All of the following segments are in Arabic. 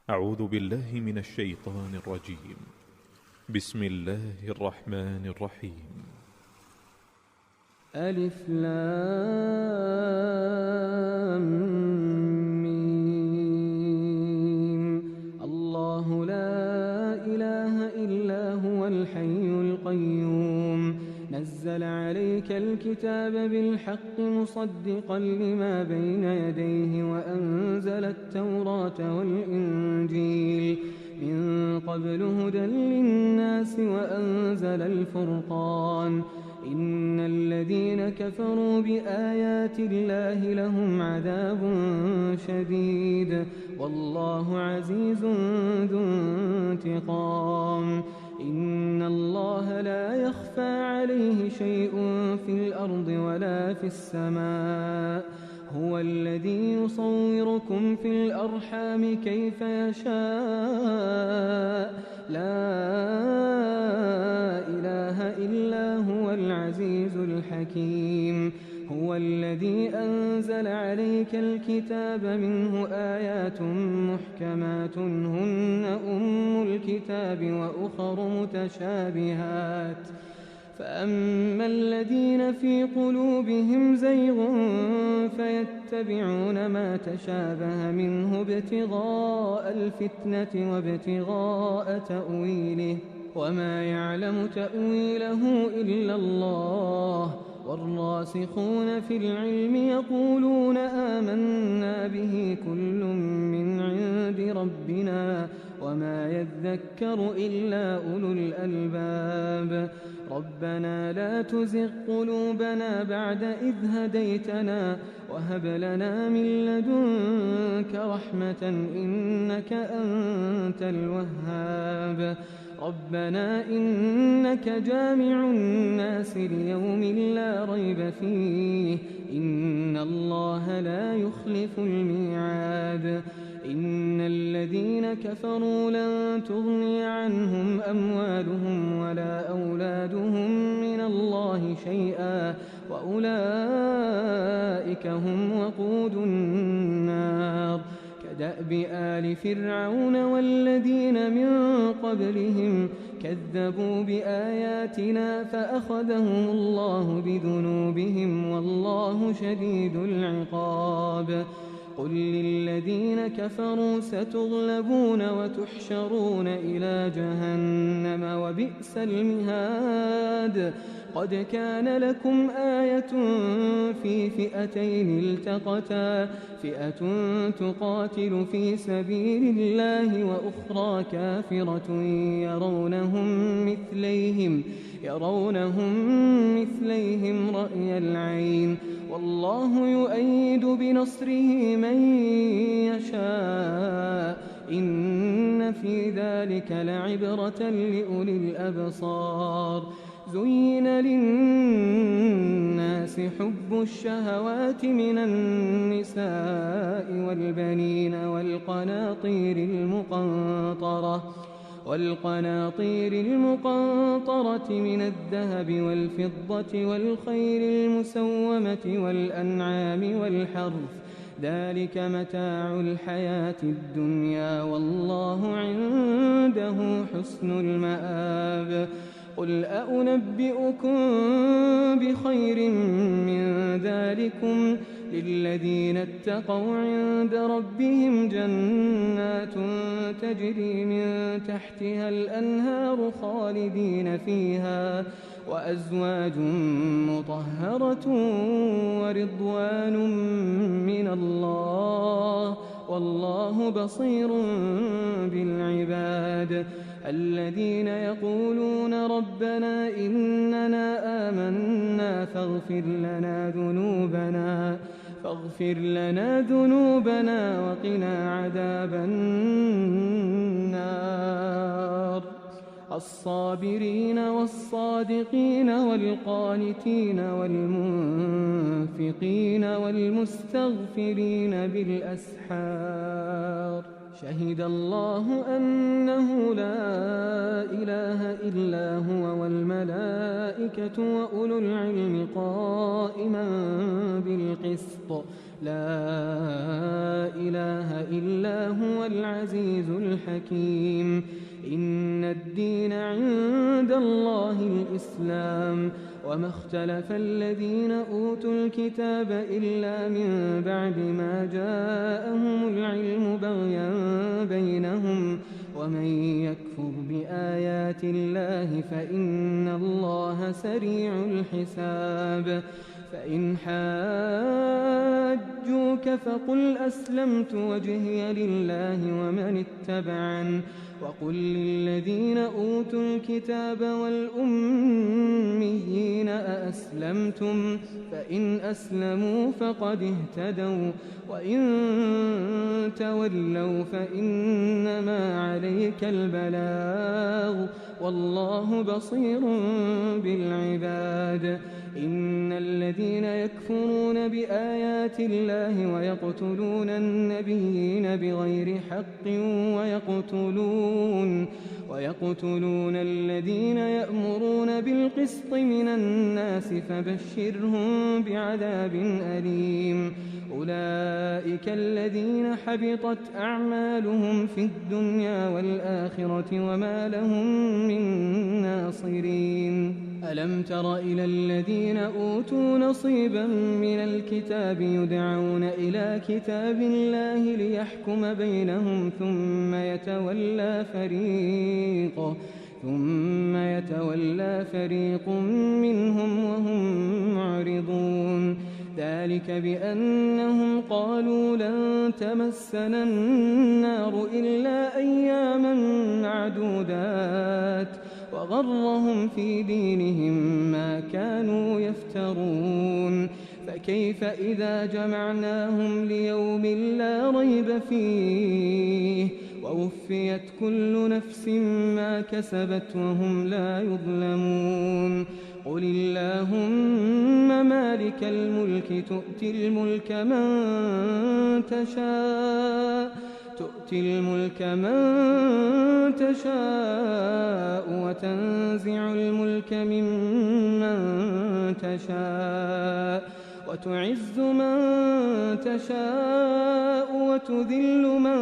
أعوذ بالله من الشيطان الرجيم. بسم الله الرحمن الرحيم. ألف لام ميم. الله لا إله إلا هو الحي القيوم نزل عليك الكتاب بالحق مصدقا لما بين يديه وأنزل التوراة والإنجيل من قبل هدى للناس وأنزل الفرقان إن الذين كفروا بآيات الله لهم عذاب شديد والله عزيز ذو انتقام إن الله لا يخفى عليه شيء في الأرض ولا في السماء هو الذي يصوركم في الأرحام كيف يشاء لا إله إلا هو العزيز الحكيم هو الذي أنزل عليك الكتاب منه آيات محكمات هن أم الكتاب وأخر متشابهات فأما الذين في قلوبهم زيغ فيتبعون ما تشابه منه ابتغاء الفتنة وابتغاء تأويله وما يعلم تأويله إلا الله والراسخون في العلم يقولون آمنا به كل من عند ربنا وما يذكر إلا أولو الألباب ربنا لا تزغ قلوبنا بعد إذ هديتنا وهب لنا من لدنك رحمة إنك أنت الوهاب ربنا إنك جامع الناس ليوم لا ريب فيه إن الله لا يخلف الميعاد إن الذين كفروا لن تغني عنهم أموالهم ولا أولادهم من الله شيئا وأولئك هم وقود النار كدأب آل فرعون والذين من قبلهم كذبوا بآياتنا فأخذهم الله بذنوبهم والله شديد العقاب قل للذين كفروا ستغلبون وتحشرون إلى جهنم وبئس المهاد قد كان لكم آية في فئتين التقتا فئة تقاتل في سبيل الله وأخرى كافرة يرونهم مثليهم رأي العين والله يؤيد بنصره من يشاء إن في ذلك لعبرة لأولي الأبصار زين للناس حب الشهوات من النساء والبنين والقناطير المقنطرة من الذهب والفضة والخيل المسومة والأنعام والحرث ذلك متاع الحياة الدنيا والله عنده حسن المآب قل أنبئكم بخير من ذلكم للذين اتقوا عند ربهم جنات تجري من تحتها الأنهار خالدين فيها وأزواج مطهرة ورضوان من الله والله بصير بالعباد الذين يقولون ربنا إننا آمنا فاغفر لنا ذنوبنا وقنا عذاب النار الصابرين والصادقين والقانتين والمنفقين والمستغفرين بالأسحار شهد الله أنه لا إله إلا هو والملائكة وأولو العلم قائما بالقسط لا إله إلا هو العزيز حكيم. إن الدين عند الله الإسلام، وما اختلف الذين أوتوا الكتاب إلا من بعد ما جاءهم العلم بغيا بينهم، ومن يكفر بآيات الله فإن الله سريع الحساب. فإن حاجوك فقل أسلمت وجهي لله ومن اتبعن، وقل للذين أوتوا الكتاب والأميين أأسلمتم؟ فإن أسلموا فقد اهتدوا، وإن تولوا فإنما عليك البلاغ، والله بصير بالعباد. إن الذين يكفرون بآيات الله ويقتلون النبيين بغير حق ويقتلون الذين يأمرون بالقسط من الناس فبشرهم بعذاب أليم. أولئك الذين حبطت أعمالهم في الدنيا والآخرة وما لهم من ناصرين. ألم تر إلى الذين أوتوا نصيبا من الكتاب يدعون إلى كتاب الله ليحكم بينهم ثم يتولى فريق منهم وهم معرضون. ذلك بأنهم قالوا لن تمسنا النار إلا أياما معدودات، وغرهم في دينهم ما كانوا يفترون. فكيف إذا جمعناهم ليوم لا ريب فيه ووفيت كل نفس ما كسبت وهم لا يظلمون. قل اللهم مالك الملك تؤتي الملك من تشاء وتنزع الملك ممن تشاء وتعز من تشاء وتذل من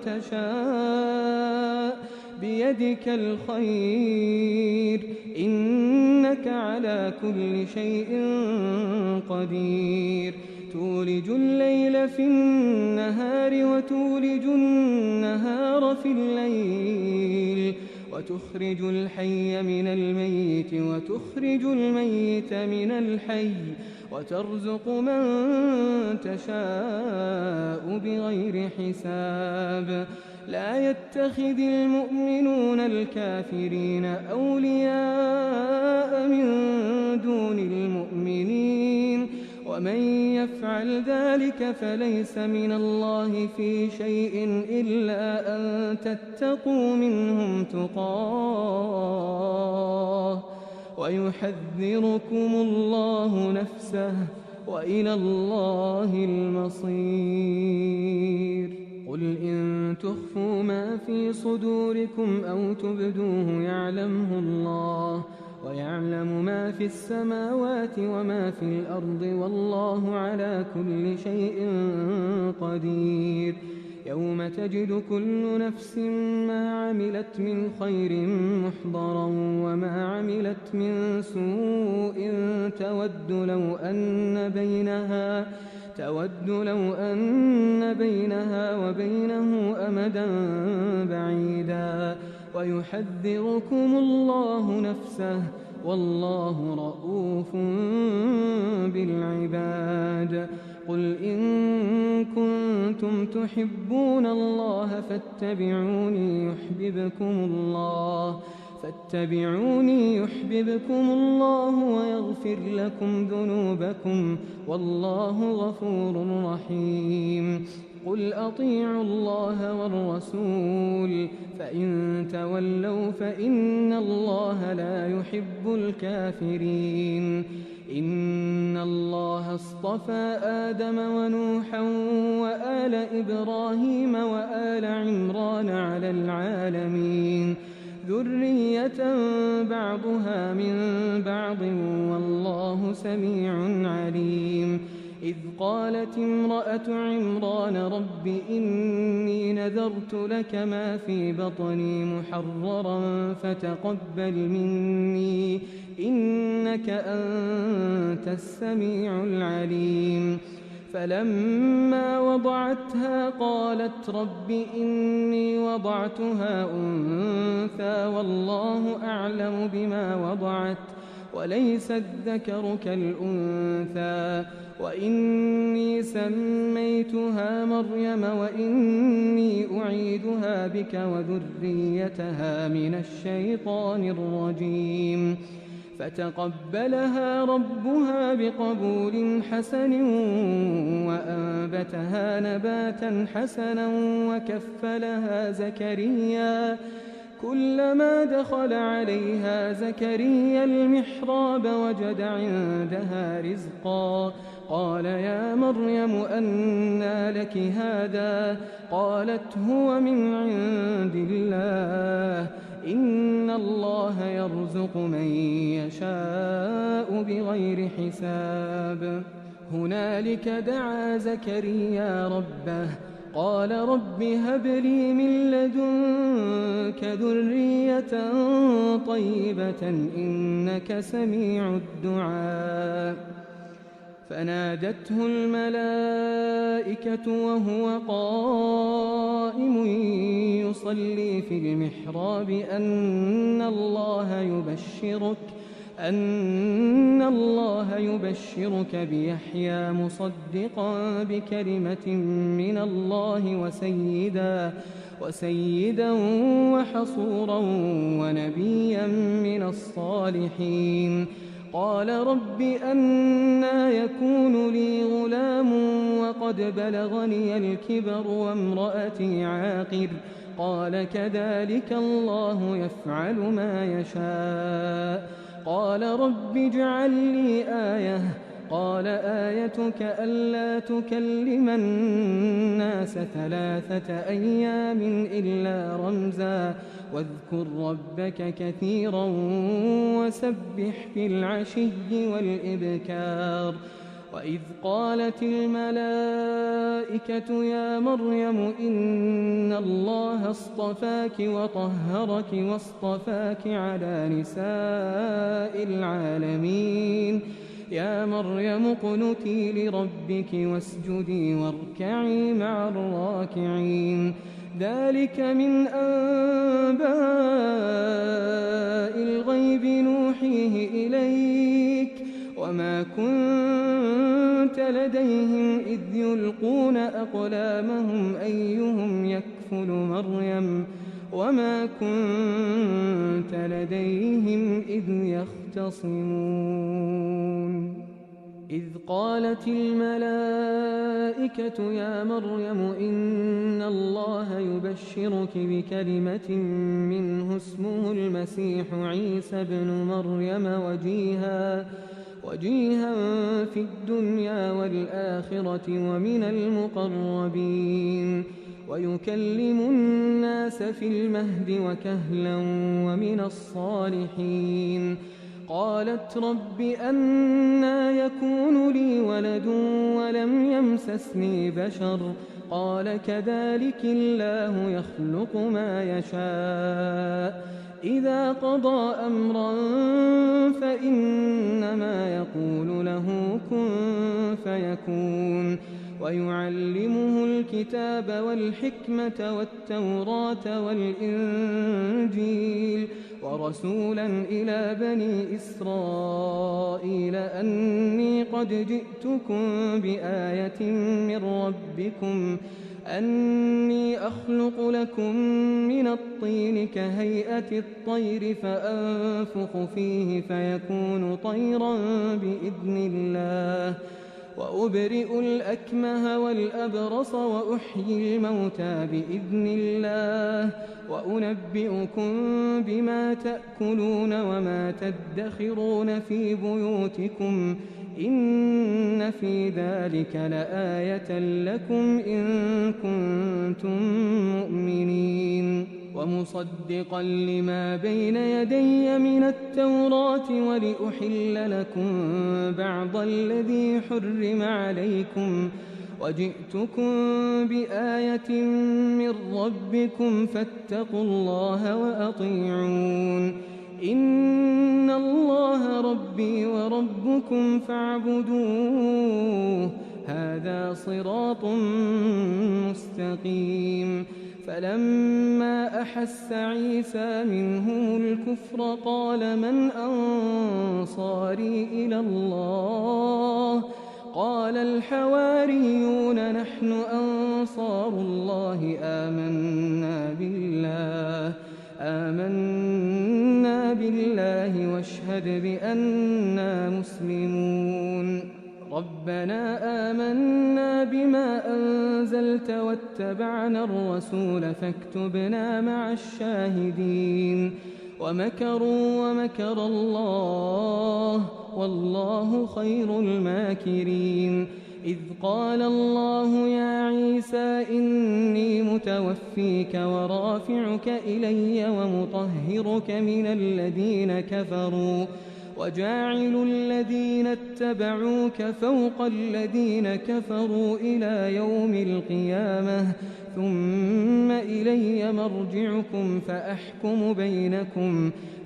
تشاء بيدك الخير إنك على كل شيء قدير. تولج الليل في النهار وتولج النهار في الليل، وتخرج الحي من الميت وتخرج الميت من الحي، وترزق من تشاء بغير حساب. لا يتخذ المؤمنون الكافرين أولياء من دون المؤمنين، ومن يفعل ذلك فليس من الله في شيء إلا أن تتقوا منهم تقاه، ويحذركم الله نفسه، وإلى الله المصير. قل إن تخفوا ما في صدوركم أو تبدوه يعلمه الله، ويعلم ما في السماوات وما في الأرض، والله على كل شيء قدير. يوم تجد كل نفس ما عملت من خير محضرا وما عملت من سوء تود لو أن بينها وبينه أمدا بعيدا، ويحذركم الله نفسه، والله رؤوف بالعباد. قل إن كنتم تحبون الله فاتبعوني يحببكم الله ويغفر لكم ذنوبكم، والله غفور رحيم. قل أطيعوا الله والرسول، فإن تولوا فإن الله لا يحب الكافرين. إن الله اصطفى آدم ونوحا وآل إبراهيم وآل عمران على العالمين، ذرية بعضها من بعض، والله سميع عليم. إذ قالت امرأة عمران رب إني نذرت لك ما في بطني محررا فتقبل مني إنك أنت السميع العليم فلما وضعتها قالت رب إني وضعتها أنثى والله أعلم بما وضعت وليس الذكر كالأنثى وإني سميتها مريم وإني أعيدها بك وذريتها من الشيطان الرجيم فتقبلها ربها بقبول حسن وأنبتها نباتا حسنا وكفلها زكريا كلما دخل عليها زكريا المحراب وجد عندها رزقا قال يا مريم أنى لك هذا قالت هو من عند الله إن الله يرزق من يشاء بغير حساب هنالك دعا زكريا ربه قال رب هب لي من لدنك ذرية طيبة إنك سميع الدعاء فنادته الملائكة وهو قائم يصلي في المحراب أن الله يبشرك بيحيى مصدقا بكلمة من الله وسيدا وحصورا ونبيا من الصالحين قال رب أنى يكون لي غلام وقد بلغني الكبر وامرأتي عاقر قال كذلك الله يفعل ما يشاء قال رب اجعل لي آية قال آيتك ألا تكلم الناس 3 أيام إلا رمزا واذكر ربك كثيرا وسبح في العشي والإبكار وإذ قالت الملائكة يا مريم إن الله اصطفاك وطهرك واصطفاك على نساء العالمين يا مريم اقنتي لربك واسجدي واركعي مع الراكعين ذلك من أنباء الغيب نوحيه إليك وما كنت لديهم إذ يلقون أقلامهم أيهم يكفل مريم وما كنت لديهم إذ يختصمون إذ قالت الملائكة يا مريم إن الله يبشرك بكلمة منه اسمه المسيح عيسى ابن مريم وجيها في الدنيا والآخرة ومن المقربين ويكلم الناس في المهد وكهلا ومن الصالحين قالت رب أنى يكون لي ولد ولم يمسسني بشر قال كذلك الله يخلق ما يشاء إذا قضى أمرا فإنما يقول له كن فيكون ويعلمه الكتاب والحكمة والتوراة والإنجيل ورسولا إلى بني إسرائيل أني قد جئتكم بآية من ربكم أني أخلق لكم من الطين كهيئة الطير فأنفخ فيه فيكون طيرا بإذن الله وأبرئ الأكمه والأبرص وأحيي الموتى بإذن الله وأنبئكم بما تأكلون وما تدخرون في بيوتكم إن في ذلك لآية لكم إن كنتم مؤمنين ومصدقا لما بين يدي من التوراة ولأحل لكم بعض الذي حرم عليكم وجئتكم بآية من ربكم فاتقوا الله وأطيعون إن الله ربي وربكم فاعبدوه هذا صراط مستقيم فلما أحس عيسى منهم الكفر قال من أنصاري إلى الله قال الحواريون نحن أنصار الله آمنا بالله واشهد بأننا مسلمون ربنا آمنا بما أنزلت واتبعنا الرسول فاكتبنا مع الشاهدين ومكروا ومكر الله والله خير الماكرين إذ قال الله يا عيسى إني متوفيك ورافعك إلي ومطهرك من الذين كفروا وجاعل الذين اتبعوك فوق الذين كفروا إلى يوم القيامة ثم إلي مرجعكم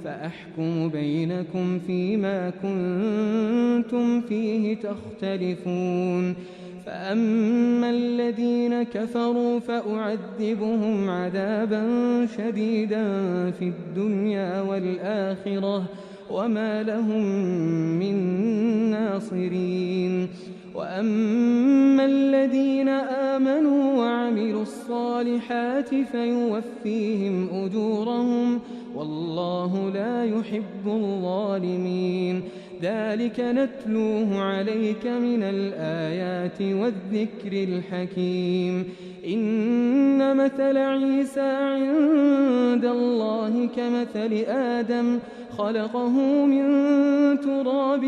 فأحكم بينكم فيما كنتم فيه تختلفون فأما الذين كفروا فأعذبهم عذابا شديدا في الدنيا والآخرة وما لهم من ناصرين وأما الذين آمنوا وعملوا الصالحات فيوفيهم أجورهم والله لا يحب الظالمين ذلك نتلوه عليك من الآيات والذكر الحكيم إن مثل عيسى عند الله كمثل آدم خلقه من تراب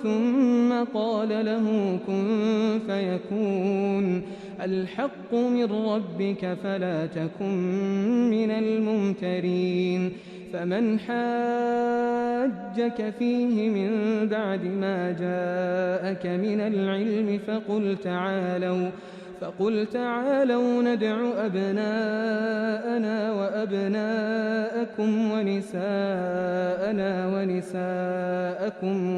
ثم قال له كن فيكون الحق من ربك فلا تكن من الممترين فمن حاجك فيه من بعد ما جاءك من العلم فقل تعالوا ندع أبناءنا وأبناءكم ونساءنا ونساءكم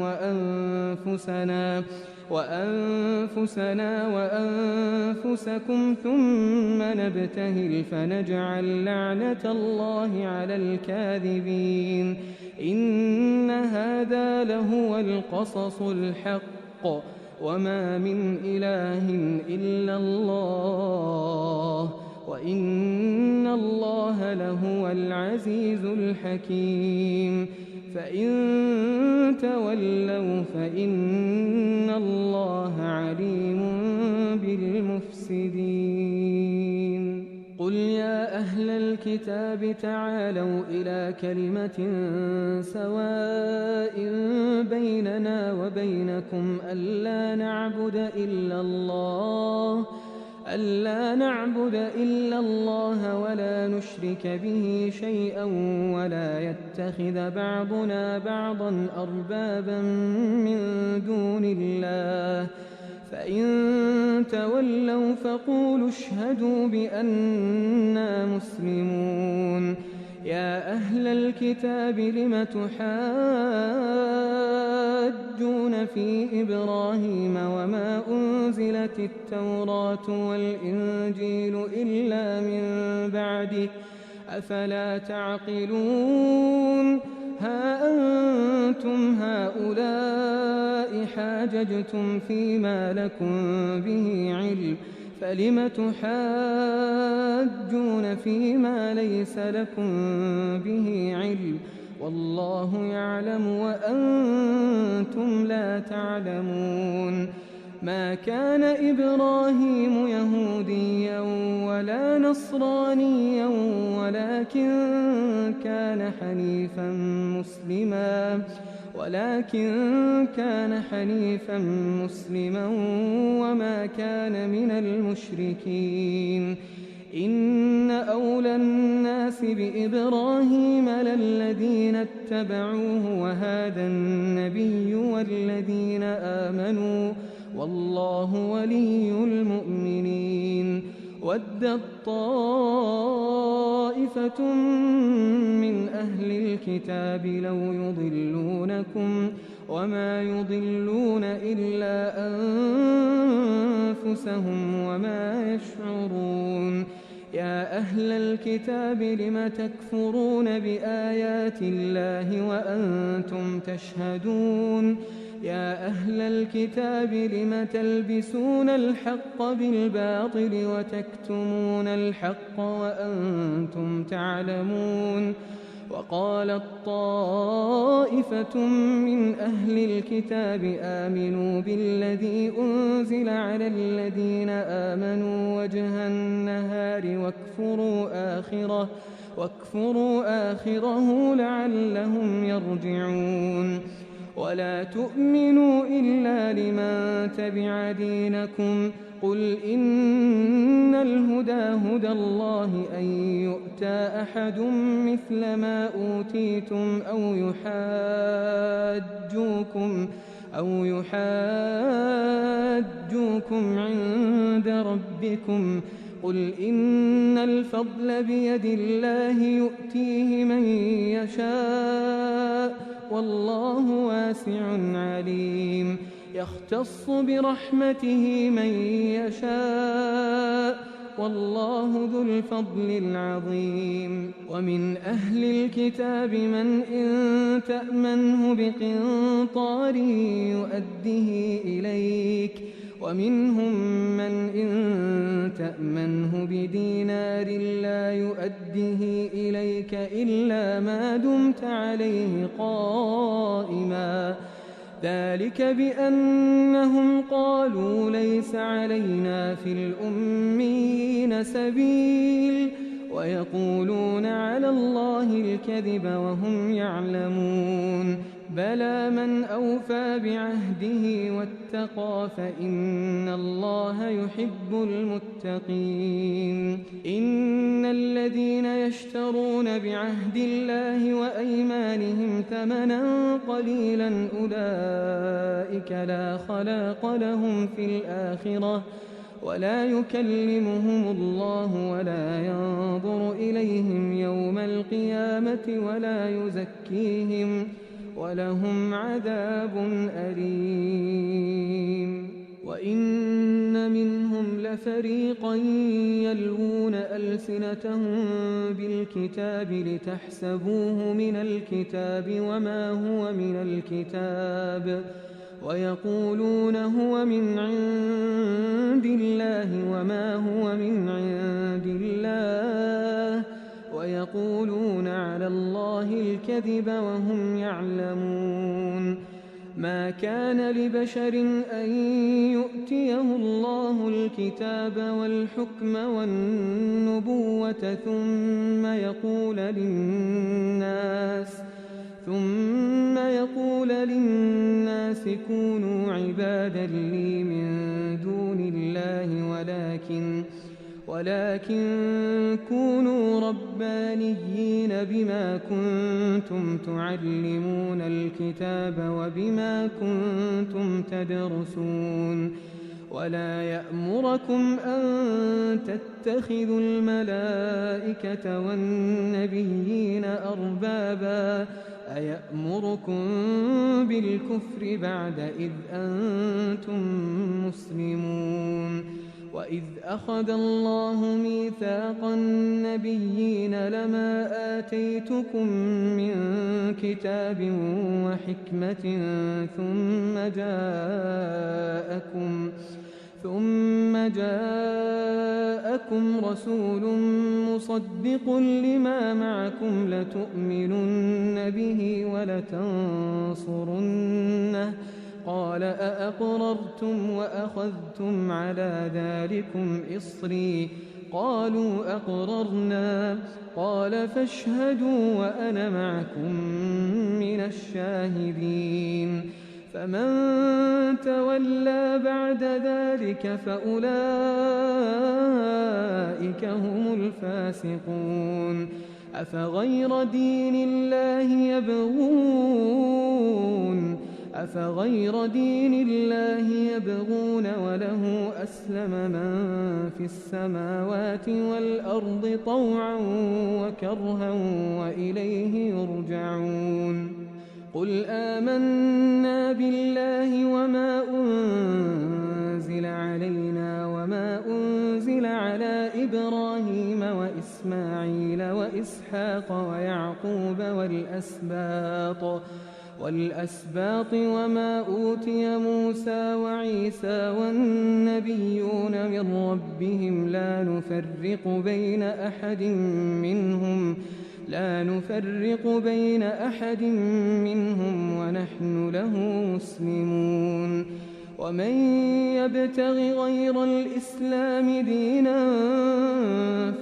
وأنفسنا وأنفسكم ثم نبتهل فنجعل لعنة الله على الكاذبين إن هذا لهو القصص الحق وما من إله إلا الله وإن الله لهو العزيز الحكيم فإن تولوا فإن الله عليم بالمفسدين قل يا أهل الكتاب تعالوا إلى كلمة سواء بيننا وبينكم ألا نعبد إلا الله ولا نشرك به شيئا ولا يتخذ بعضنا بعضا أربابا من دون الله فإن تولوا فقولوا اشهدوا بأننا مسلمون يا أهل الكتاب لم تحاجون في إبراهيم وما أنزلت التوراة والإنجيل إلا من بعده أفلا تعقلون ها أنتم هؤلاء حاججتم فيما لكم به علم فلم تحاجون فيما ليس لكم به علم والله يعلم وأنتم لا تعلمون ما كان إبراهيم يهوديا ولا نصرانيا ولكن كان حنيفا مسلما وما كان من المشركين إن أولى الناس بإبراهيم للذين اتبعوه وهذا النبي والذين آمنوا والله ولي المؤمنين ودت طائفة من أهل الكتاب لو يضلونكم وما يضلون إلا أنفسهم وما يشعرون يا أهل الكتاب لم تكفرون بآيات الله وأنتم تشهدون يا أهل الكتاب لم تلبسون الحق بالباطل وتكتمون الحق وأنتم تعلمون وقالت طائفة من أهل الكتاب آمنوا بالذي أنزل على الذين آمنوا وجه النهار واكفروا آخره لعلهم يرجعون ولا تؤمنوا إلا لمن تبع دينكم قل إن الهدى هدى الله أن يؤتى أحد مثل ما أوتيتم أو يحاجوكم عند ربكم قل إن الفضل بيد الله يؤتيه من يشاء والله واسع عليم يختص برحمته من يشاء والله ذو الفضل العظيم ومن أهل الكتاب من إن تأمنه بقنطار يؤده إليك ومنهم من إن تأمنه بدينار لا يؤده إليك إلا ما دمت عليه قائما ذلك بأنهم قالوا ليس علينا في الأميين سبيل ويقولون على الله الكذب وهم يعلمون بلى من أوفى بعهده واتقى فإن الله يحب المتقين إن الذين يشترون بعهد الله وأيمانهم ثمنا قليلا أولئك لا خلاق لهم في الآخرة ولا يكلمهم الله ولا ينظر إليهم يوم القيامة ولا يزكيهم ولهم عذاب أليم وإن منهم لفريقا يلوون ألسنتهم بالكتاب لتحسبوه من الكتاب وما هو من الكتاب ويقولون هو من عند الله وما هو من عند الله ويقولون على الله الكذب وهم يعلمون ما كان لبشر أن يؤتيه الله الكتاب والحكم والنبوة ثم يقول للناس كونوا عبادا لي من دون الله ولكن كونوا ربانيين بما كنتم تعلمون الكتاب وبما كنتم تدرسون ولا يأمركم أن تتخذوا الملائكة والنبيين أربابا أيأمركم بالكفر بعد إذ أنتم مسلمون وإذ أخذ الله ميثاق النبيين لما آتيتكم من كتاب وحكمة ثم جاءكم رسول مصدق لما معكم لتؤمنن به ولتنصرنه قال أأقررتم وأخذتم على ذلكم إصري قالوا أقررنا قال فاشهدوا وأنا معكم من الشاهدين فمن تولى بعد ذلك فأولئك أولئك هم الفاسقون أفغير دين الله يبغون وله أسلم من في السماوات والأرض طوعا وكرها وإليه يرجعون قل آمنا بالله وما أنزل علينا وما أنزل على إبراهيم وإسماعيل وإسحاق ويعقوب والأسباط وما أوتي موسى وعيسى والنبيون من ربهم لا نفرق بين أحد منهم ونحن له مسلمون ومن يبتغ غير الإسلام دينا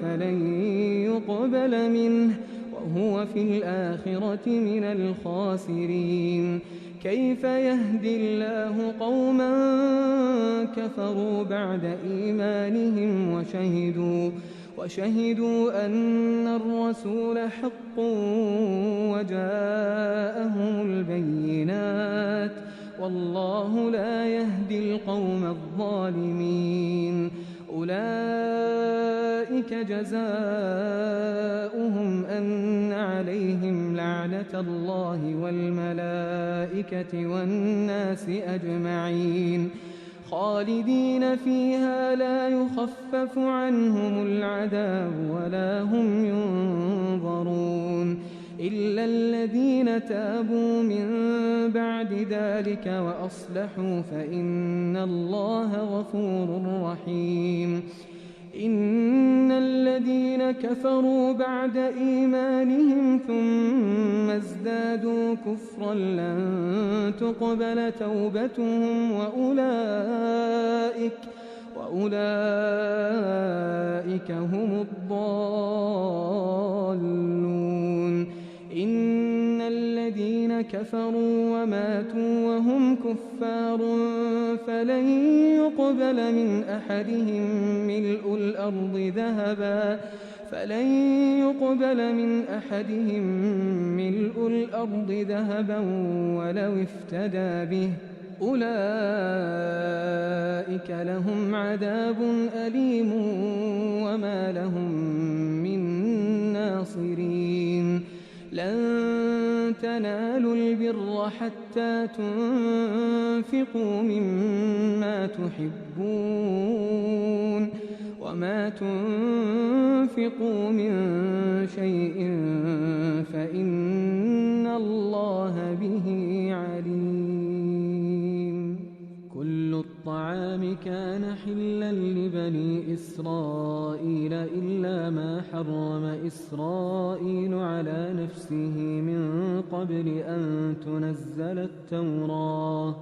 فلن يقبل منه وهو في الآخرة من الخاسرين كيف يهدي الله قوما كفروا بعد إيمانهم وشهدوا أن الرسول حق وجاءهم البينات والله لا يهدي القوم الظالمين أولئك جزاؤهم أن عليهم لعنة الله والملائكة والناس أجمعين خالدين فيها لا يخفف عنهم العذاب ولا هم ينظرون إلا الذين تابوا من بعد ذلك وأصلحوا فإن الله غفور رحيم إن الذين كفروا بعد إيمانهم ثم ازدادوا كفرا لن تقبل توبتهم وأولئك هم الضالون إن الذين كفروا وماتوا وهم كفار فلن يقبل من أحدهم ملء الأرض ذهبا ولو افتدى به أولئك لهم عذاب أليم وما لهم من ناصرين لن تنالوا البر حتى تنفقوا مما تحبون وما تنفقوا من شيء فإن الله به عليم كل الطعام كان حلا لبني إسرائيل إلا ما حرم إسرائيل على نفسه من قبل أن تنزل التوراة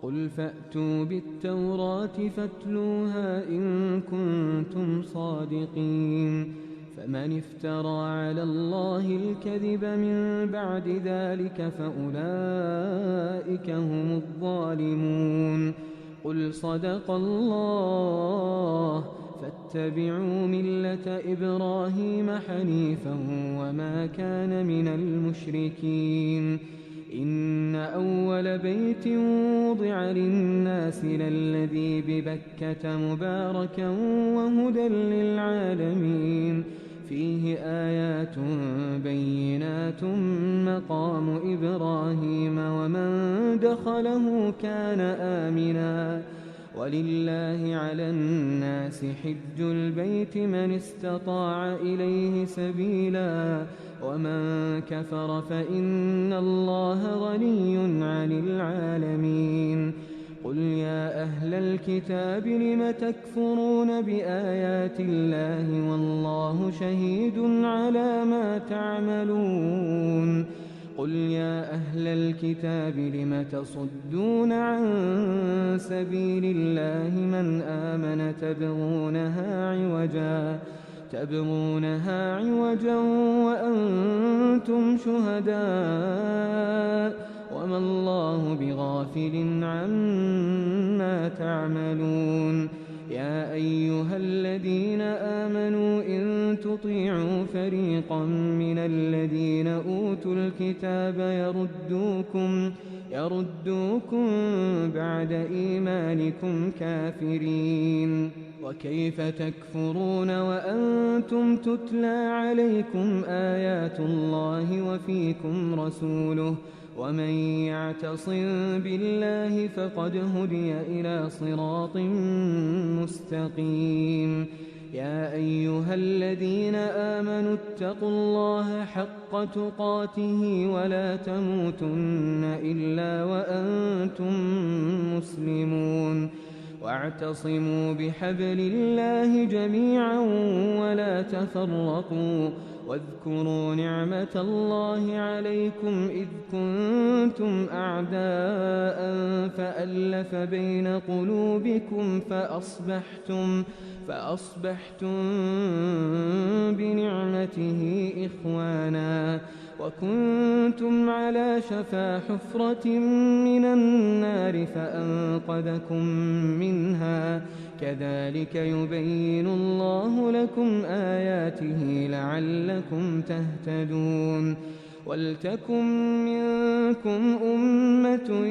قل فأتوا بالتوراة فاتلوها إن كنتم صادقين فمن افترى على الله الكذب من بعد ذلك فأولئك هم الظالمون قل صدق الله فاتبعوا ملة إبراهيم حنيفا وما كان من المشركين إن أول بيت وضع للناس للذي ببكة مباركا وهدى للعالمين فيه آيات بينات مقام إبراهيم ومن دخله كان آمنا ولله على الناس حج البيت من استطاع إليه سبيلا ومن كفر فإن الله غني عن العالمين قل يا أهل الكتاب لم تكفرون بآيات الله والله شهيد على ما تعملون قل يا أهل الكتاب لم تصدون عن سبيل الله من آمن تبغونها عوجا وأنتم شهداء وما الله بغافل عما تعملون يا أيها الذين آمنوا إن تطيعوا فريقا من الذين أوتوا الكتاب يردوكم بعد إيمانكم كافرين. وكيف تكفرون وأنتم تتلى عليكم آيات الله وفيكم رسوله ومن يعتصم بالله فقد هدي إلى صراط مستقيم. يا أيها الذين آمنوا اتقوا الله حق تقاته ولا تموتن إلا وأنتم مسلمون. واعتصموا بحبل الله جميعا ولا تفرقوا واذكروا نعمة الله عليكم إذ كنتم أعداء فألف بين قلوبكم فأصبحتم بنعمته إخوانا وكنتم على شفا حفرة من النار فأنقذكم منها كذلك يبين الله لكم آياته لعلكم تهتدون. ولتكن منكم أمة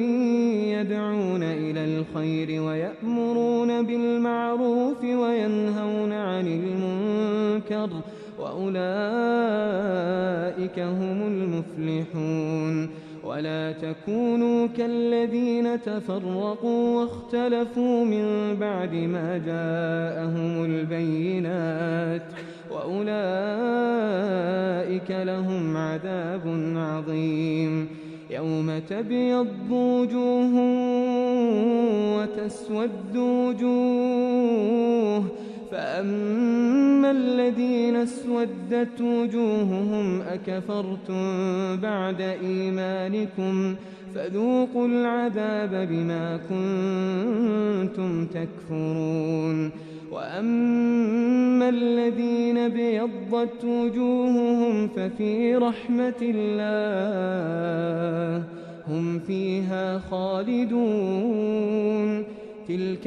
يدعون إلى الخير ويأمرون بالمعروف وينهون عن المنكر وأولئك هم المفلحون. ولا تكونوا كالذين تفرقوا واختلفوا من بعد ما جاءهم البينات وأولئك لهم عذاب عظيم. يوم تبيض وجوه وتسود وجوه فأما الذين اسودت وجوههم أكفرتم بعد إيمانكم فذوقوا العذاب بما كنتم تكفرون. وأما الذين بيضت وجوههم ففي رحمة الله هم فيها خالدون. تلك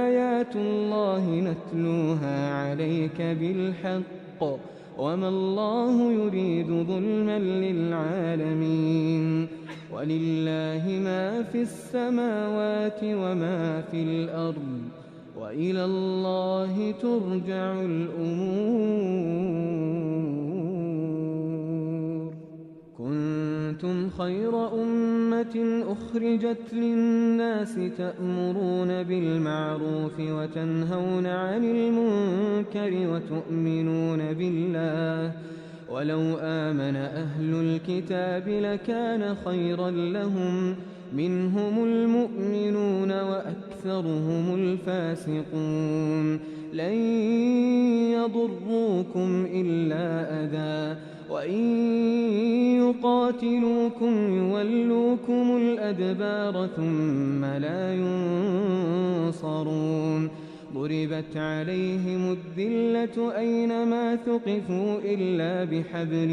آيات الله نتلوها عليك بالحق وما الله يريد ظلما للعالمين. ولله ما في السماوات وما في الأرض وإلى الله ترجع الأمور. كنتم خير أمة أخرجت للناس تأمرون بالمعروف وتنهون عن المنكر وتؤمنون بالله. ولو آمن أهل الكتاب لكان خيرا لهم منهم المؤمنون وأكثرهم الفاسقون. لن يضروكم إلا أذى وإن يقاتلوكم يولوكم الأدبار ثم لا ينصرون. ضربت عليهم الذلة أينما ثقفوا إلا بحبل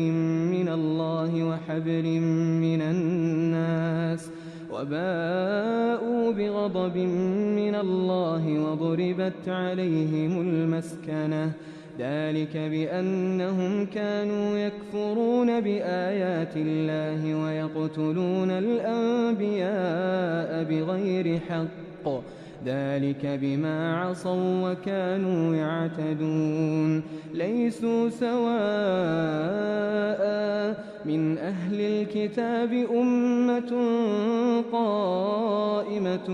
من الله وحبل من الناس وباءوا بغضب من الله وضربت عليهم المسكنة ذلك بأنهم كانوا يكفرون بآيات الله ويقتلون الأنبياء بغير حق ذلك بما عصوا وكانوا يعتدون. ليسوا سواء من أهل الكتاب أمة قائمة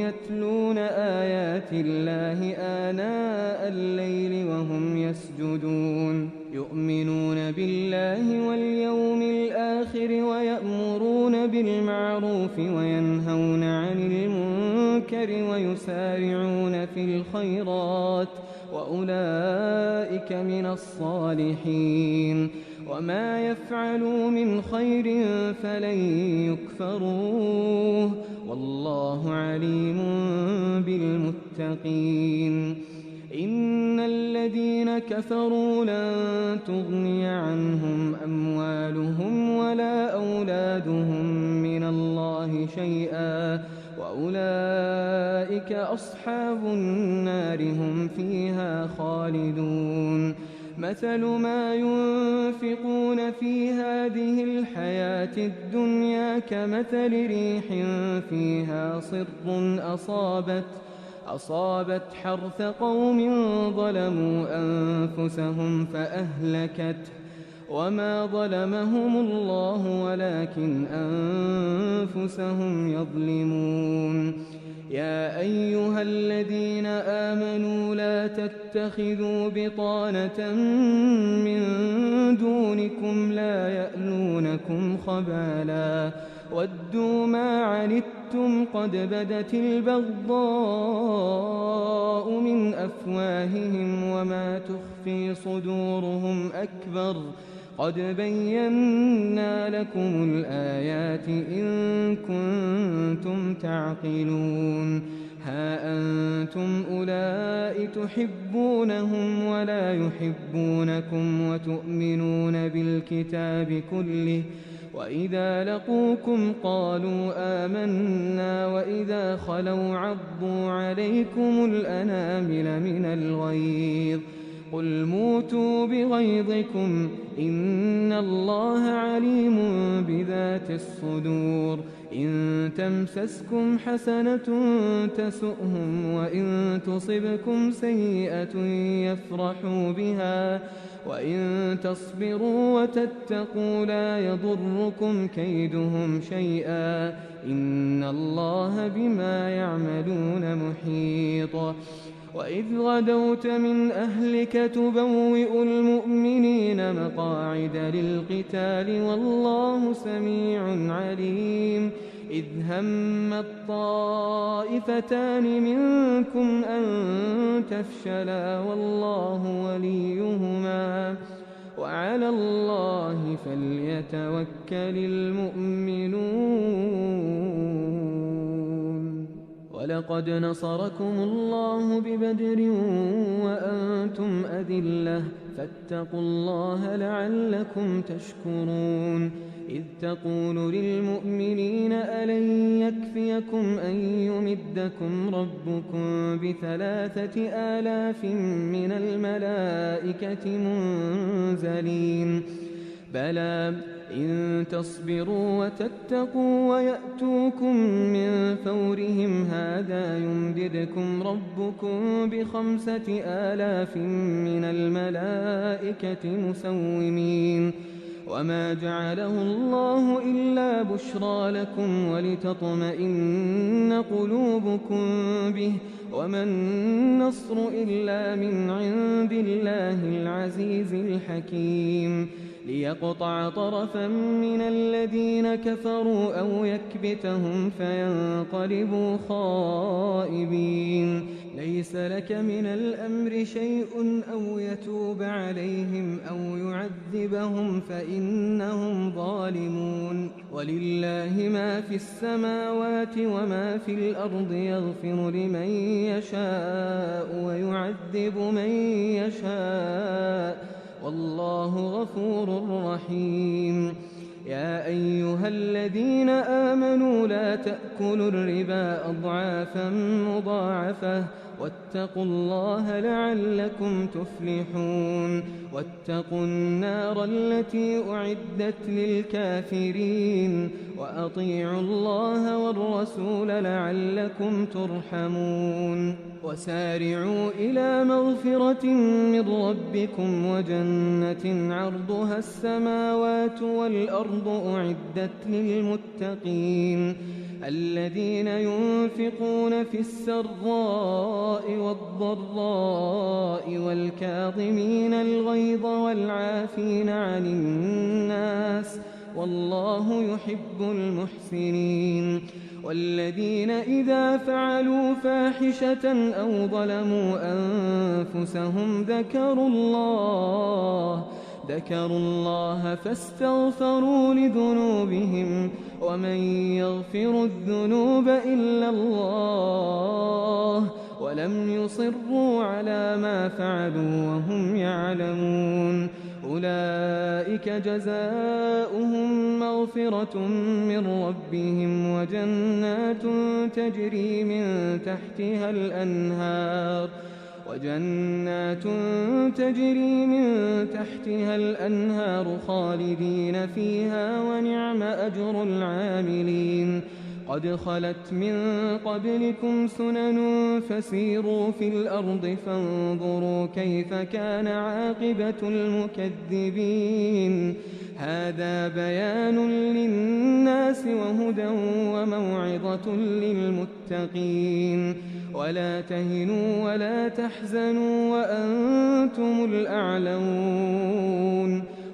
يتلون آيات الله آناء الليل وهم يسجدون يؤمنون بالله واليوم الآخر ويأمرون بالمعروف وينهون عن المنكر ويسارعون في الخيرات وأولئك من الصالحين. وما يفعلوا من خير فلن يكفروه والله عليم بالمتقين. إن الذين كفروا لن تغني عنهم أموالهم ولا أولادهم من الله شيئا وأولئك أصحاب النار هم فيها خالدون مثل ما ينفقون في هذه الحياة الدنيا كمثل ريح فيها صر أصابت حرث قوم ظلموا أنفسهم فأهلكته وما ظلمهم الله ولكن أنفسهم يظلمون يا أيها الذين آمنوا لا تتخذوا بطانة من دونكم لا يألونكم خبالا ودوا ما عنتم قد بدت البغضاء من أفواههم وما تخفي صدورهم أكبر قد بينا لكم الآيات إن كنتم تعقلون ها أنتم أولئك تحبونهم ولا يحبونكم وتؤمنون بالكتاب كله وإذا لقوكم قالوا آمنا وإذا خلوا عضوا عليكم الأنامل من الغيظ قل موتوا بغيظكم إن الله عليم بذات الصدور إن تمسسكم حسنة تسؤهم وإن تصبكم سيئة يفرحوا بها وإن تصبروا وتتقوا لا يضركم كيدهم شيئا إن الله بما يعملون محيط وإذ غدوت من أهلك تبوئ المؤمنين مقاعد للقتال والله سميع عليم إذ همت طائفتان منكم أن تفشلا والله وليهما وعلى الله فليتوكل المؤمنون ولقد نصركم الله ببدر وأنتم أذلة فاتقوا الله لعلكم تشكرون إذ تقول للمؤمنين ألن يكفيكم أن يمدكم ربكم ب3,000 من الملائكة منزلين بلى إن تصبروا وتتقوا ويأتوكم من فورهم هذا يمددكم ربكم ب5,000 من الملائكة مسومين وما جعله الله إلا بشرى لكم ولتطمئن قلوبكم به وما النصر إلا من عند الله العزيز الحكيم ليقطع طرفا من الذين كفروا أو يكبتهم فينقلبوا خائبين ليس لك من الأمر شيء أو يتوب عليهم أو يعذبهم فإنهم ظالمون ولله ما في السماوات وما في الأرض يغفر لمن يشاء ويعذب من يشاء والله غفور رحيم يا أيها الذين آمنوا لا تأكلوا الربا أضعافا مضاعفة واتقوا الله لعلكم تفلحون واتقوا النار التي أعدت للكافرين وأطيعوا الله والرسول لعلكم ترحمون وسارعوا إلى مغفرة من ربكم وجنة عرضها السماوات والأرض أعدت للمتقين الذين ينفقون في السراء والضراء والكاظمين الغيظ والعافين عن الناس والله يحب المحسنين والذين إذا فعلوا فاحشة أو ظلموا أنفسهم ذكروا الله فاستغفروا لذنوبهم ومن يغفر الذنوب إلا الله ولم يصروا على ما فعلوا وهم يعلمون أولئك جزاؤهم مغفرة من ربهم وجنات تجري من تحتها الأنهار خالدين فيها ونعم أجر العاملين قد خلت من قبلكم سنن فسيروا في الأرض فانظروا كيف كان عاقبة المكذبين هذا بيان للناس وهدى وموعظة للمتقين ولا تهنوا ولا تحزنوا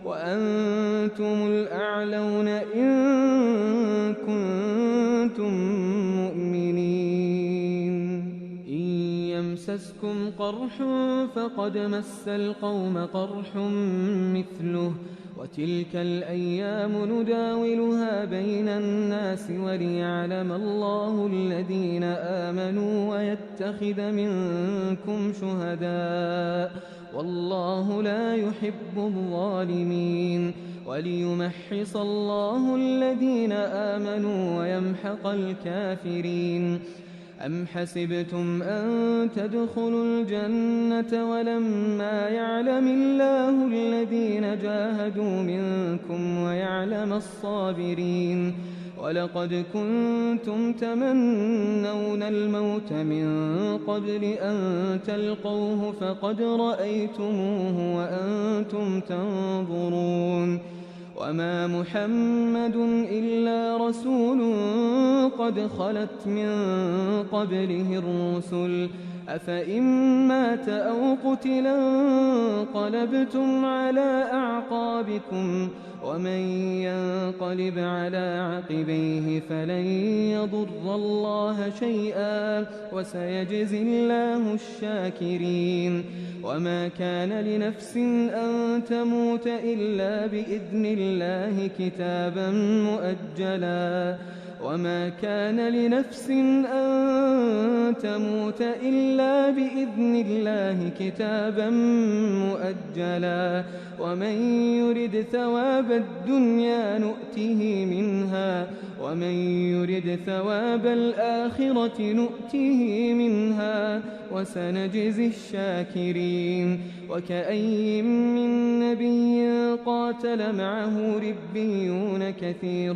وأنتم الأعلون إن كنتم مؤمنين إن يمسسكم قرح فقد مس القوم قرح مثله وتلك الأيام نداولها بين الناس وليعلم الله الذين آمنوا ويتخذ منكم شهداء والله لا يحب الظالمين وليمحص الله الذين آمنوا ويمحق الكافرين أم حسبتم أن تدخلوا الجنة ولما يعلم الله الذين جاهدوا منكم ويعلم الصابرين ولقد كنتم تمنون الموت من قبل أن تلقوه فقد رأيتموه وأنتم تنظرون وما محمد إلا رسول قد خلت من قبله الرسل أفإن مات أو قتلا انقلبتم على أعقابكم ومن ينقلب على عقبيه فلن يضر الله شيئا وسيجزي الله الشاكرين وما كان لنفس أن تموت إلا بإذن الله كتابا مؤجلا وما كان لنفس أن تموت إلا بإذن الله كتابا مؤجلا ومن يرد ثواب الدنيا نؤته منها ومن يرد ثواب الآخرة نؤته منها وسنجزي الشاكرين وكأي من نبي قاتل معه ربيون كثير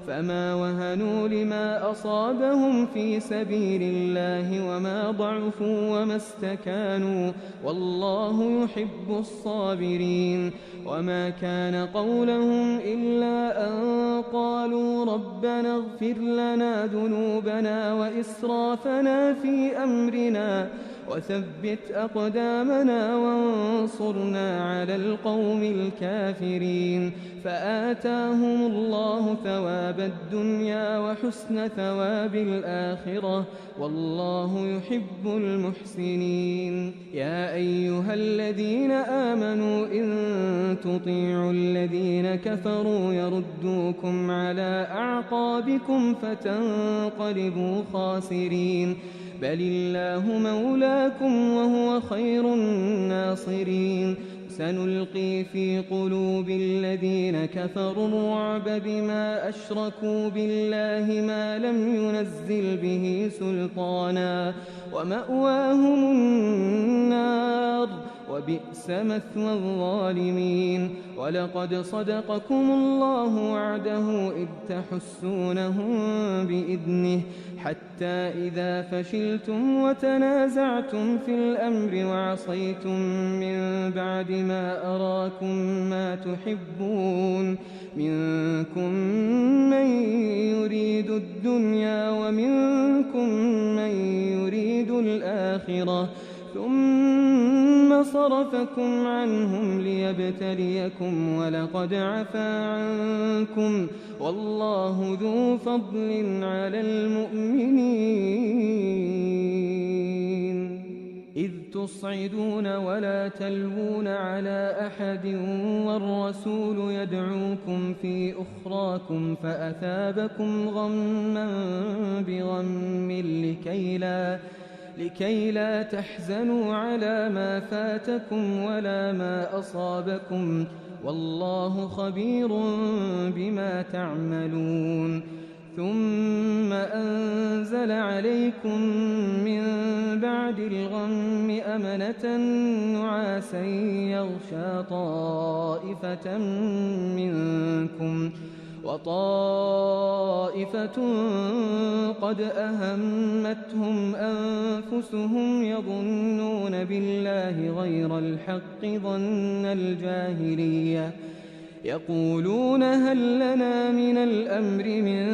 فما وهنوا لما أصابهم في سبيل الله وما ضعفوا وما استكانوا والله يحب الصابرين وما كان قولهم إلا أن قالوا ربنا اغفر لنا ذنوبنا وإسرافنا في أمرنا وثبت أقدامنا وانصرنا على القوم الكافرين فآتاهم الله ثواب الدنيا وحسن ثواب الآخرة والله يحب المحسنين يا أيها الذين آمنوا إن تطيعوا الذين كفروا يردوكم على أعقابكم فتنقلبوا خاسرين بل الله مولاكم وهو خير الناصرين سنلقي في قلوب الذين كفروا الرعب بما أشركوا بالله ما لم ينزل به سلطانا ومأواهم النار وبئس مثوى الظالمين ولقد صدقكم الله وعده إذ تحسونهم بإذنه حتى إذا فشلتم وتنازعتم في الأمر وعصيتم من بعد ما أراكم ما تحبون منكم من يريد الدنيا ومنكم من يريد الآخرة ثم صرفكم عنهم ليبتليكم ولقد عفا عنكم والله ذو فضل على المؤمنين إذ تصعدون ولا تلوون على أحد والرسول يدعوكم في أخراكم فأثابكم غما بغم لكي لا تحزنوا على ما فاتكم ولا ما أصابكم والله خبير بما تعملون ثم أنزل عليكم من بعد الغم أمنة نعاسا يغشى طائفة منكم وطائفة قد أهمتهم أنفسهم يظنون بالله غير الحق ظن الجاهلية يقولون هل لنا من الأمر من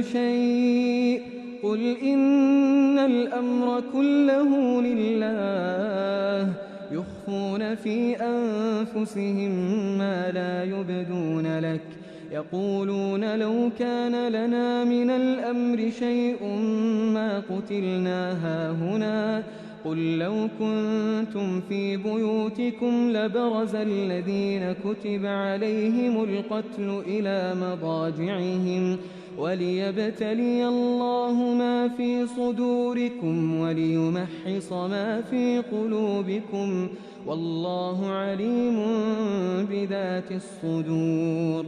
شيء قل إن الأمر كله لله يخفون في أنفسهم ما لا يبدون لك يقولون لو كان لنا من الأمر شيء ما قتلنا هاهنا قل لو كنتم في بيوتكم لبرز الذين كتب عليهم القتل إلى مضاجعهم وليبتلي الله ما في صدوركم وليمحص ما في قلوبكم والله عليم بذات الصدور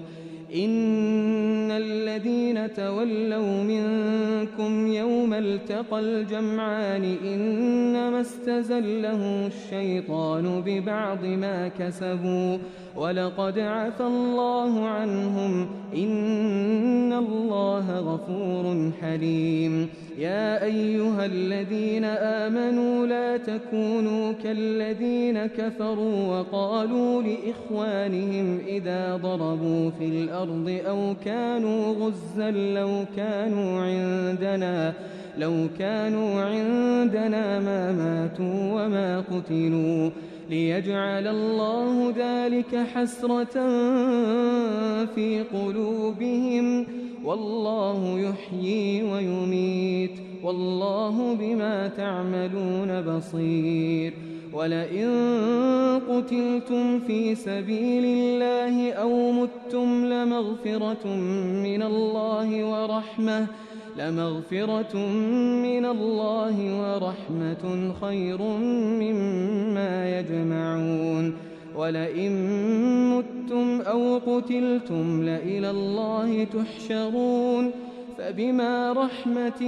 إن الذين تولوا منكم يوم التقى الجمعان إنما استزلهم الشيطان ببعض ما كسبوا ولقد عفى الله عنهم إن الله غفور حليم يا أيها الذين آمنوا لا تكونوا كالذين كفروا وقالوا لإخوانهم إذا ضربوا في الأرض أو كانوا غزا لو كانوا عندنا ما ماتوا وما قتلوا ليجعل الله ذلك حسرة في قلوبهم والله يحيي ويميت والله بما تعملون بصير ولئن قتلتم في سبيل الله أو متم لمغفرة من الله ورحمة خير مما يجمعون ولئن متم أو قتلتم لإلى الله تحشرون فبما رحمة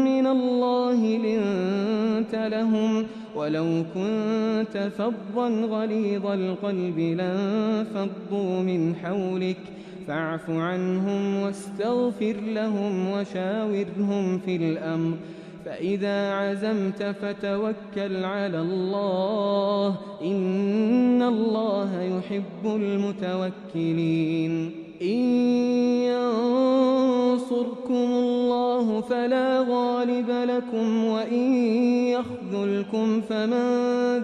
من الله لنت لهم ولو كنت فظا غليظ القلب لانفضوا من حولك فاعف عنهم واستغفر لهم وشاورهم في الأمر فإذا عزمت فتوكل على الله إن الله يحب المتوكلين إن ينصركم الله فلا غالب لكم وإن يخذلكم فمن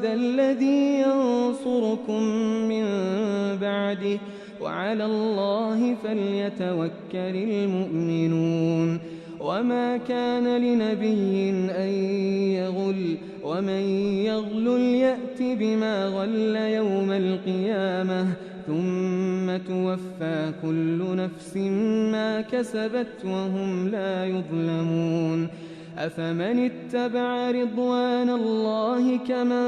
ذا الذي ينصركم من بعده وعلى الله فليتوكل المؤمنون وما كان لنبي أن يغل ومن يغل يأت بما غل يوم القيامة ثم توفى كل نفس ما كسبت وهم لا يظلمون أفمن اتبع رضوان الله كمن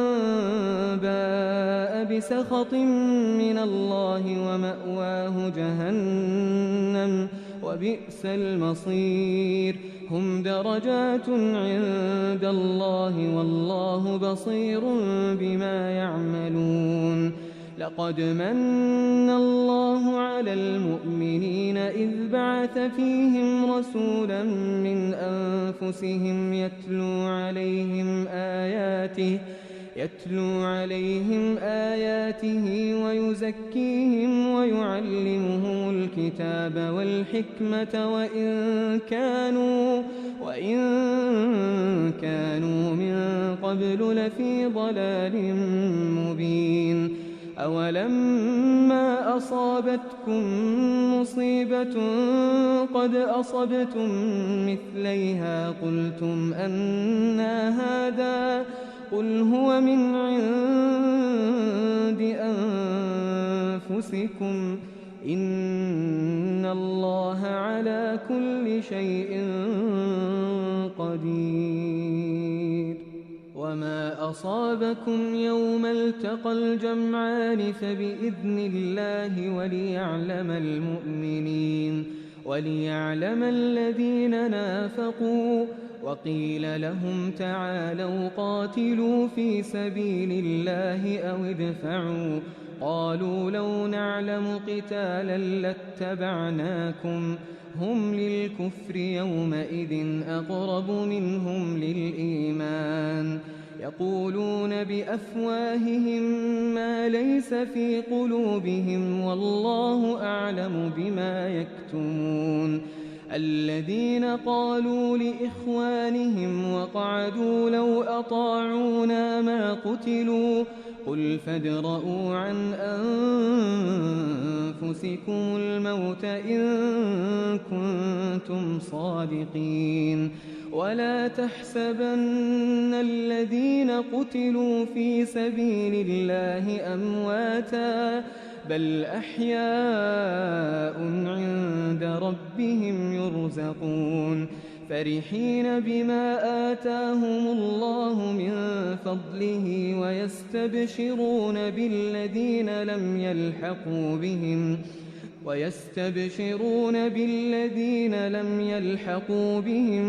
باء بسخط من الله ومأواه جهنم وبئس المصير هم درجات عند الله والله بصير بما يعملون لقد من الله على المؤمنين إذ بعث فيهم رسولا من أنفسهم يتلو عليهم آياته ويزكيهم ويعلمهم الكتاب والحكمة وإن كانوا من قبل لفي ضلال مبين أولما أصابتكم مصيبة قد أصبتم مثليها قلتم أنى هذا قل هو من عند أنفسكم إن الله على كل شيء قدير وما أصابكم يوم التقى الجمعان فبإذن الله وليعلم الذين نافقوا. وقيل لهم تعالوا قاتلوا في سبيل الله أو ادفعوا. قالوا لو نعلم قتالا لاتبعناكم. هم للكفر يومئذ أقرب منهم للإيمان. يقولون بأفواههم ما ليس في قلوبهم والله أعلم بما يكتمون. الذين قالوا لإخوانهم وقعدوا لو أطاعونا ما قتلوا. قل فادرءوا عن أنفسكم الموت إن كنتم صادقين. ولا تحسبن الذين قتلوا في سبيل الله أمواتا بل أحياء عند ربهم يرزقون. فرحين بما آتاهم الله من فضله ويستبشرون بالذين لم يلحقوا بهم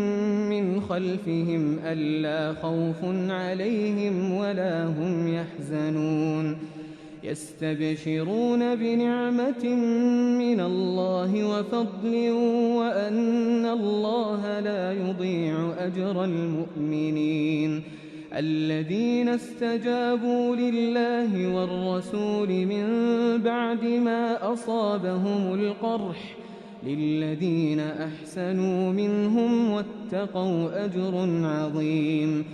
من خلفهم ألا خوف عليهم ولا هم يحزنون. يستبشرون بنعمة من الله وفضل وأن الله لا يضيع أجر المؤمنين. الذين استجابوا لله والرسول من بعد ما أصابهم القرح للذين أحسنوا منهم واتقوا أجر عظيم.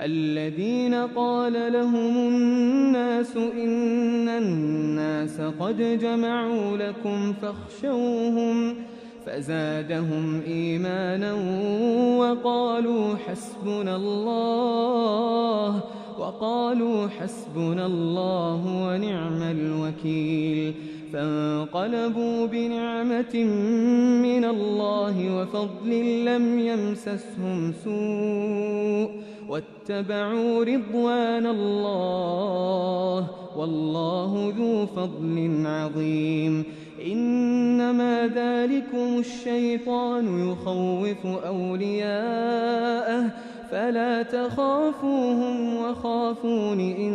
الذين قال لهم الناس إن الناس قد جمعوا لكم فاخشوهم فزادهم إيمانا وقالوا حسبنا الله ونعم الوكيل. فانقلبوا بنعمة من الله وفضل لم يمسسهم سوء واتبعوا رضوان الله والله ذو فضل عظيم. إنما ذلكم الشيطان يخوف أولياءه فلا تخافوهم وخافون إن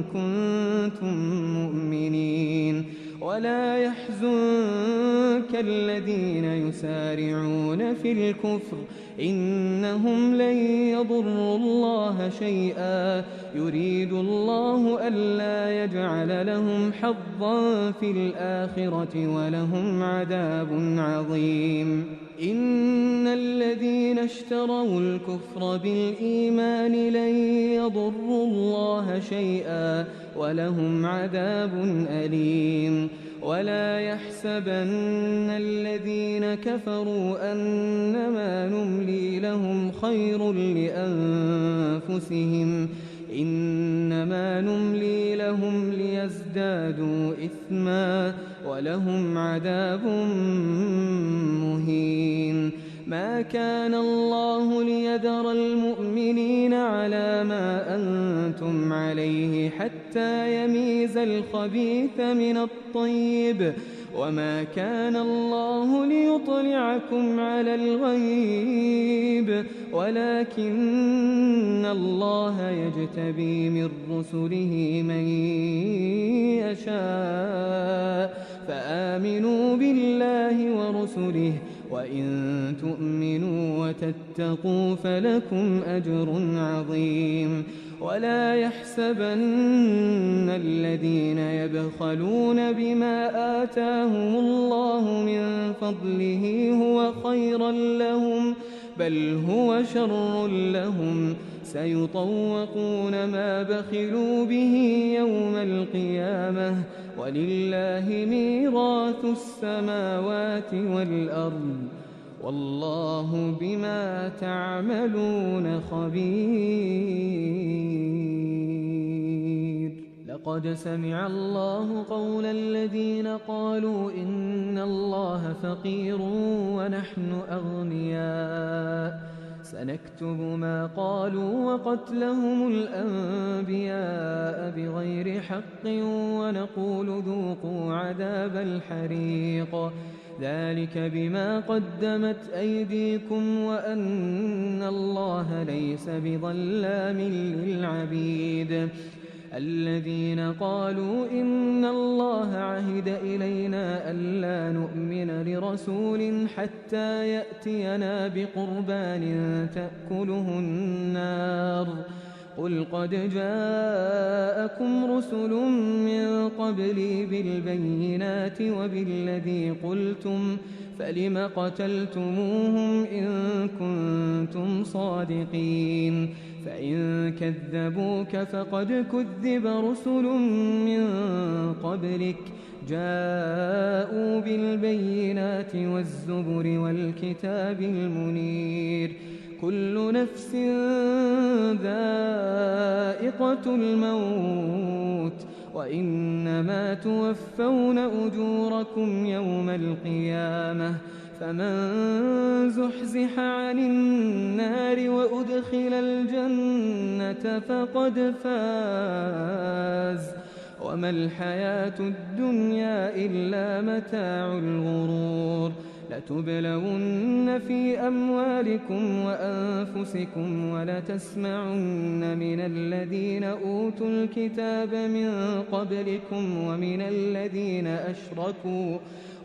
كنتم مؤمنين. ولا يحزنك الذين يسارعون في الكفر إنهم لن يضروا الله شيئا يريد الله ألا يجعل لهم حظا في الآخرة ولهم عذاب عظيم. إن الذين اشتروا الكفر بالإيمان لن يضروا الله شيئا ولهم عذاب أليم. ولا يحسبن الذين كفروا أنما نملي لهم خير لأنفسهم إنما نملي لهم ليزدادوا إثما ولهم عذاب مهين. ما كان الله ليذر المؤمنين على ما أنتم عليه حتى يميز الخبيث من الطيب وما كان الله ليطلعكم على الغيب ولكن الله يجتبي من رسله من يشاء فآمنوا بالله ورسله وإن تؤمنوا وتتقوا فلكم أجر عظيم. ولا يحسبن الذين يبخلون بما آتاهم الله من فضله هو خيرا لهم بل هو شر لهم سيطوقون ما بخلوا به يوم القيامة ولله ميراث السماوات والأرض والله بما تعملون خبير. لقد سمع الله قول الذين قالوا إن الله فقير ونحن أغنياء سنكتب ما قالوا وقتلهم الأنبياء بغير حق ونقول ذوقوا عذاب الحريق ذلك بما قدمت أيديكم وأن الله ليس بظلام للعبيد الذين قالوا إن الله عهد إلينا ألا نؤمن لرسول حتى يأتينا بقربان تأكله النار قل قد جاءكم رسل من قبلي بالبينات وبالذي قلتم فلم قتلتموهم إن كنتم صادقين فإن كذبوك فقد كذب رسل من قبلك جاءوا بالبينات والزبر والكتاب المنير كل نفس ذائقة الموت وإنما توفون أجوركم يوم القيامة فمن زحزح عن النار وأدخل الجنة فقد فاز وما الحياة الدنيا إلا متاع الغرور لتبلون في أموالكم وأنفسكم ولتسمعن من الذين أوتوا الكتاب من قبلكم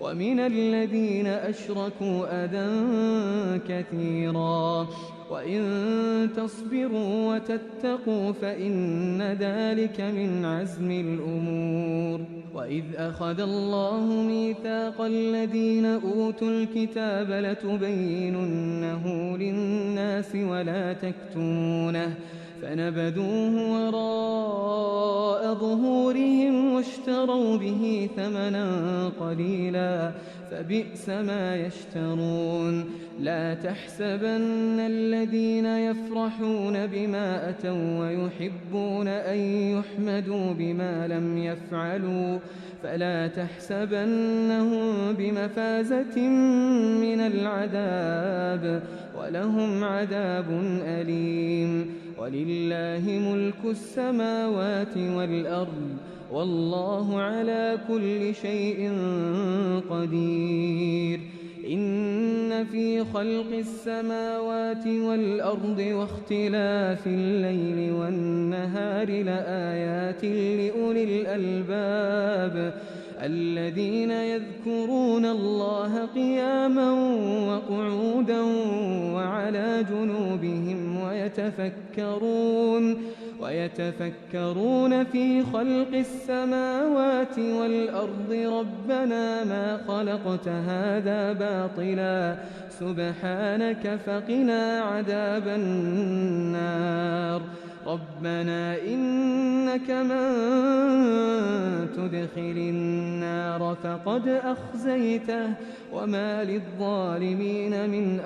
ومن الذين أشركوا أذى كثيرا وإن تصبروا وتتقوا فإن ذلك من عزم الأمور وإذ أخذ الله ميثاق الذين أوتوا الكتاب لتبيننه للناس ولا تكتمونه فنبذوه وراء ظهورهم واشتروا به ثمنا قليلا فبئس ما يشترون لا تحسبن الذين يفرحون بما أتوا ويحبون أن يحمدوا بما لم يفعلوا فلا تحسبنهم بمفازة من العذاب ولهم عذاب أليم ولله ملك السماوات والأرض والله على كل شيء قدير إن في خلق السماوات والأرض واختلاف الليل والنهار لآيات لأولي الألباب الذين يذكرون الله قياما وقعودا وعلى جنوبهم ويتفكرون في خلق السماوات والأرض ربنا ما خلقت هذا باطلا سبحانك فقنا عذاب النار ربنا إنك من تدخل النار فقد أخزيته وما للظالمين من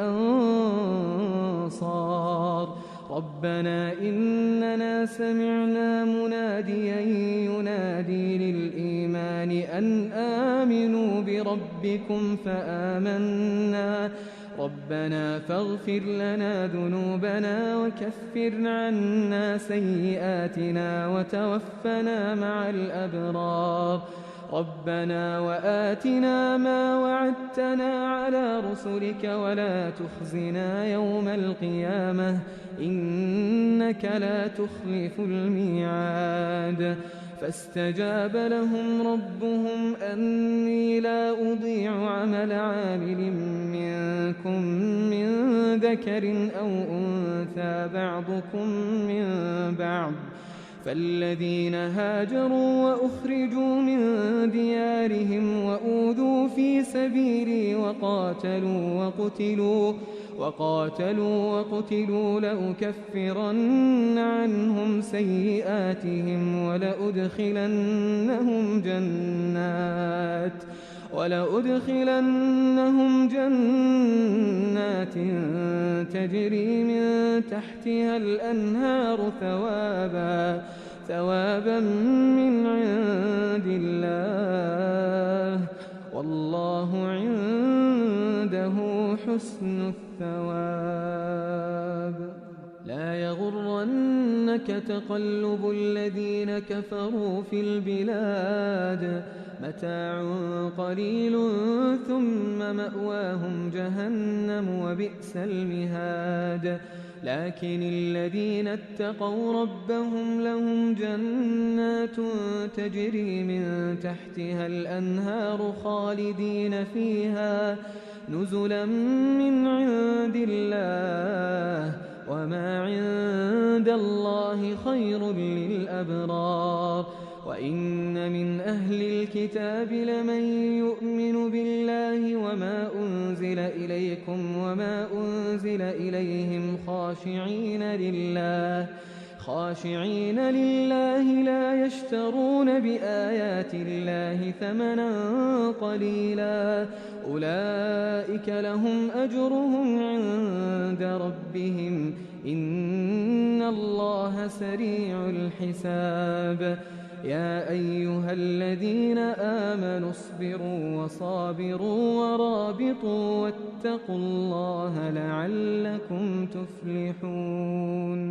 أنصار ربنا إننا سمعنا مناديا ينادي للإيمان أن آمنوا بربكم فآمنا ربنا فاغفر لنا ذنوبنا وكفر عنا سيئاتنا وتوفنا مع الأبرار ربنا وآتنا ما وعدتنا على رسلك ولا تخزنا يوم القيامة إنك لا تخلف الميعاد فاستجاب لهم ربهم أني لا أضيع عمل عامل منكم من ذكر أو أنثى بعضكم من بعض فالذين هاجروا وأخرجوا من ديارهم وأوذوا في سبيلي وقاتلوا وقتلوا لأكفرن عنهم سيئاتهم ولأدخلنهم جنات تجري من تحتها الأنهار ثوابا من عند الله والله عنده حسن الثواب. لا يغرنك تقلب الذين كفروا في البلاد متاع قليل ثم مأواهم جهنم وبئس المهاد لكن الذين اتقوا ربهم لهم جنات تجري من تحتها الأنهار خالدين فيها نزلا من عند الله وما عند الله خير للأبرار وإن من أهل الكتاب لمن يؤمن بالله وما أنزل إليكم وما أنزل إليهم خاشعين لله لا يشترون بآيات الله ثمنا قليلا أولئك لهم أجرهم عند ربهم إن الله سريع الحساب يا أيها الذين آمنوا اصبروا وصابروا ورابطوا واتقوا الله لعلكم تفلحون